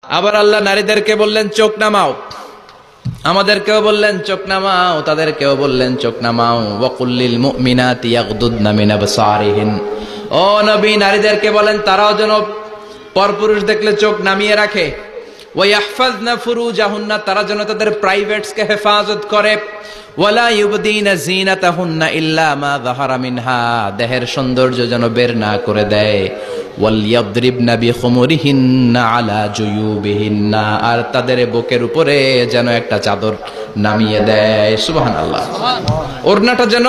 আবার আল্লাহ নারীদেরকে বললেন চোখ নামাও, আমাদেরকেও বললেন চোখ নামাও, তাদেরকেও বললেন চোখ নামাও। ওয়াকুল্লিল মুমিনাতি ইয়াগদুদনা মিন আবসারিহিন, ও নবী নারীদেরকে বলেন তারাও যেন পরপুরুষ দেখলে চোখ নামিয়ে রাখে। ওয়া ইয়াহফাজনা ফুরুজাহুন্না, তারা যেন তাদের প্রাইভেটসকে হেফাজত করে। ওয়ালা ইউবদিনা জিনাতাহুন্না ইল্লা মা যাহারা মিনহা, দেহের সৌন্দর্য যেন বের না করে দেয়। ওয়ালিয়াদরিবনা বিখুমুরিহিন্না আলা জুয়ুবিহিন্না, আর তাদের বুকের উপরে যেন একটা চাদর নামিয়ে দেয়। সুবহানাল্লাহ। ওড়নাটা যেন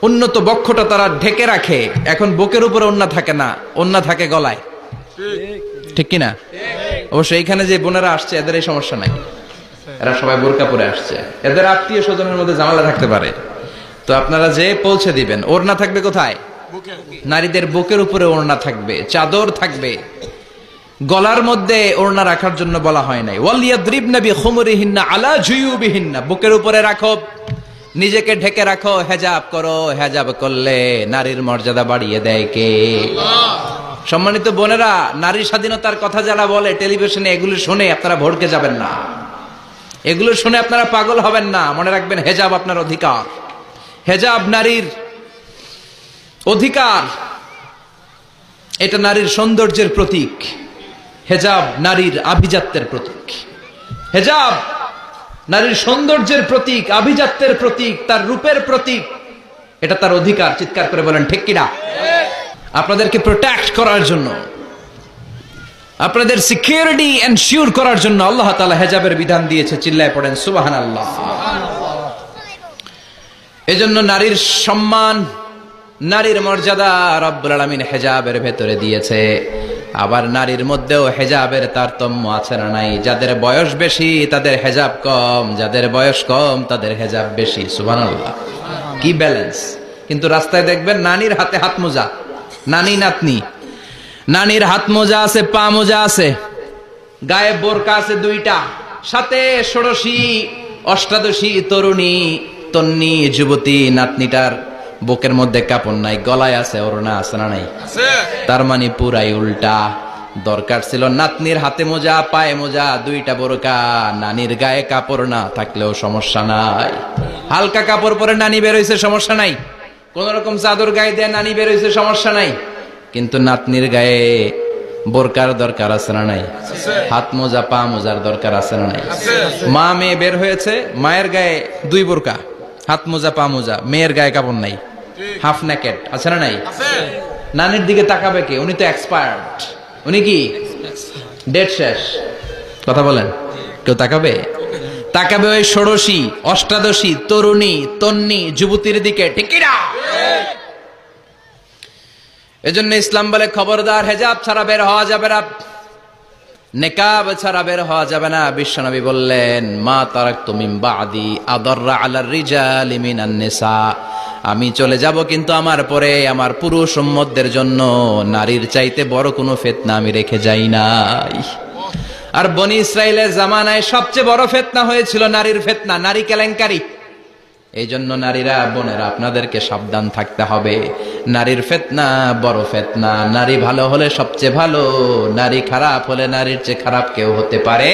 উন্নত বক্ষটা তারা ঢেকে রাখে। এখন বুকের উপরে ওড়না থাকে না, ওড়না থাকে গলায়, ঠিক কিনা? অবশ্য এইখানে যে বোনেরা আসছে এদের এই সমস্যা নাই, এরা সবাই বোরকা পরে আসছে, এদের আত্মীয় স্বজনের মধ্যে ঝামেলা থাকতে পারে। তো আপনারা যে পৌঁছে দিবেন, ওড়না থাকবে কোথায়? নারীদের বুকের উপরে ওড়না থাকবে, চাদর থাকবে, গলার মধ্যে ওড়না রাখার জন্য বলা হয় নাই। ওয়ালিয়াদরিবনা বিখুমুরিহিন্না আলা জুয়ুবিহিন্না, বুকের উপরে রাখো, নিজেকে ঢেকে রাখো, হেজাব করো। হেজাব করলে নারীর মর্যাদা বাড়িয়ে দেয় কে? সম্মানিত বোনেরা, নারী স্বাধীনতার কথা যারা বলে টেলিভিশনে, এগুলো শুনে আপনারা ভড়কে যাবেন না, এগুলো শুনে আপনারা পাগল হবেন না। মনে রাখবেন, হেজাব আপনার অধিকার, হেজাব নারীর অধিকার, এটা নারীর সৌন্দর্যের প্রতীক। হেজাব নারীর আভিজাত্যের প্রতীক, হেজাব নারীর সৌন্দর্যের প্রতীক, আভিজাত্যের প্রতীক, তার রূপের প্রতীক। এটা তার অধিকার। চিৎকার করে বলেন ঠিক কিনা? আপনাদেরকে প্রোটেক্ট করার জন্য, আপনাদের সিকিউরিটি এনশিওর করার জন্য আল্লাহ তাআলা হেজাবের বিধান দিয়েছে। চিল্লায় পড়েন সুবহানাল্লাহ। এজন্য নারীর সম্মান, নারীর মর্যাদা রব্বুল আলামিন হেজাবের ভেতরে দিয়েছে। আবার নারীর মধ্যেও হেজাবের তারতম্য আছে না নাই? যাদের বয়স বেশি তাদের হেজাব কম, যাদের বয়স কম তাদের হেজাব বেশি। সুবহানাল্লাহ, কি ব্যালেন্স! কিন্তু রাস্তায় দেখবেন নানির হাতে হাত মোজা, নানি নাতনি, নানির হাত মোজা আছে, পা মোজা আছে, গায়ে বোরকা আছে দুইটা, সাথে ষোড়শী অষ্টাদশী তরুণী তন্নি যুবতী নাতনিটার বুকের মধ্যে কাপড় নাই, গলায় আছে ওড়না, আছে না নাই? তার মানে পুরাই উল্টা। দরকার ছিল নাতনির হাতে মোজা, পায়ে মোজা, দুইটা বোরকা, নানির গায়ে কাপড় না থাকলেও সমস্যা নাই। হালকা কাপড় পরে নানি বের হইছে, সমস্যা নাই। কোন রকম চাদর গায়ে দিয়ে নানি বের হইছে, সমস্যা নাই। কিন্তু নাতনির গায়ে বোরকার দরকার আছে না নাই? হাত মোজা, পা মোজার দরকার আছে না নাই? মা মেয়ে বের হয়েছে, মায়ের গায়ে দুই বোরকা, হাত মোজা, পা মোজা, মেয়ের গায়ে কাপড় নাই, হাফ নেকেড, আছে না নাই? নানির দিকে তাকাবে কে? উনি তো এক্সপায়ার্ড, উনি কি ডেট শেষ। কথা বলেন, কেউ তাকাবে? তাকাবে ওই ষোড়শী অষ্টাদশী তরুণী তন্নি যুবতীর দিকে, ঠিক কি না? এজন্য ইসলাম বলে খবরদার, হেজাব ছাড়া বের হওয়া যাবে না, নেকাব ছাড়া বের হওয়া যাবে না। বিশ্বনবী বললেন, মা তারাকতু মিন বাদি আদাররা আলার রিজালি মিনান নিসা, আমি চলে যাব কিন্তু আমার পরে আমার পুরুষ উম্মতদের জন্য নারীর চাইতে বড় কোনো ফিতনা আমি রেখে যাই নাই। আর বনি ইসরাইলের জামানায় সবচেয়ে বড় ফিতনা হয়েছিল নারীর ফিতনা, নারী কেলেঙ্কারি। এই জন্য নারীরা, বোনেরা, আপনাদেরকে সাবধান থাকতে হবে। নারীর ফিতনা বড় ফিতনা। নারী ভালো হলে সবচেয়ে ভালো, নারী খারাপ হলে নারীর চেয়ে খারাপ কেউ হতে পারে।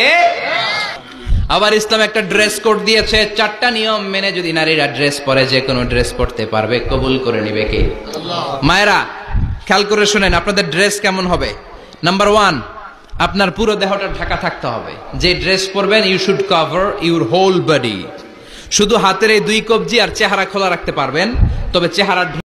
আবার ইসলাম একটা ড্রেস কোড দিয়েছে, 4টা নিয়ম মেনে যদি নারীরা ড্রেস পরে যে কোনো ড্রেস পরতে পারবে। কবুল করে নিবে কে? মায়েরা খেয়াল করে শুনেন, আপনাদের ড্রেস কেমন হবে? নাম্বার 1, আপনার পুরো দেহটা ঢাকা থাকতে হবে। যে ড্রেস পরবেন, you should cover your whole body. শুধু হাতের এই 2 কবজি আর চেহারা খোলা রাখতে পারবেন, তবে চেহারা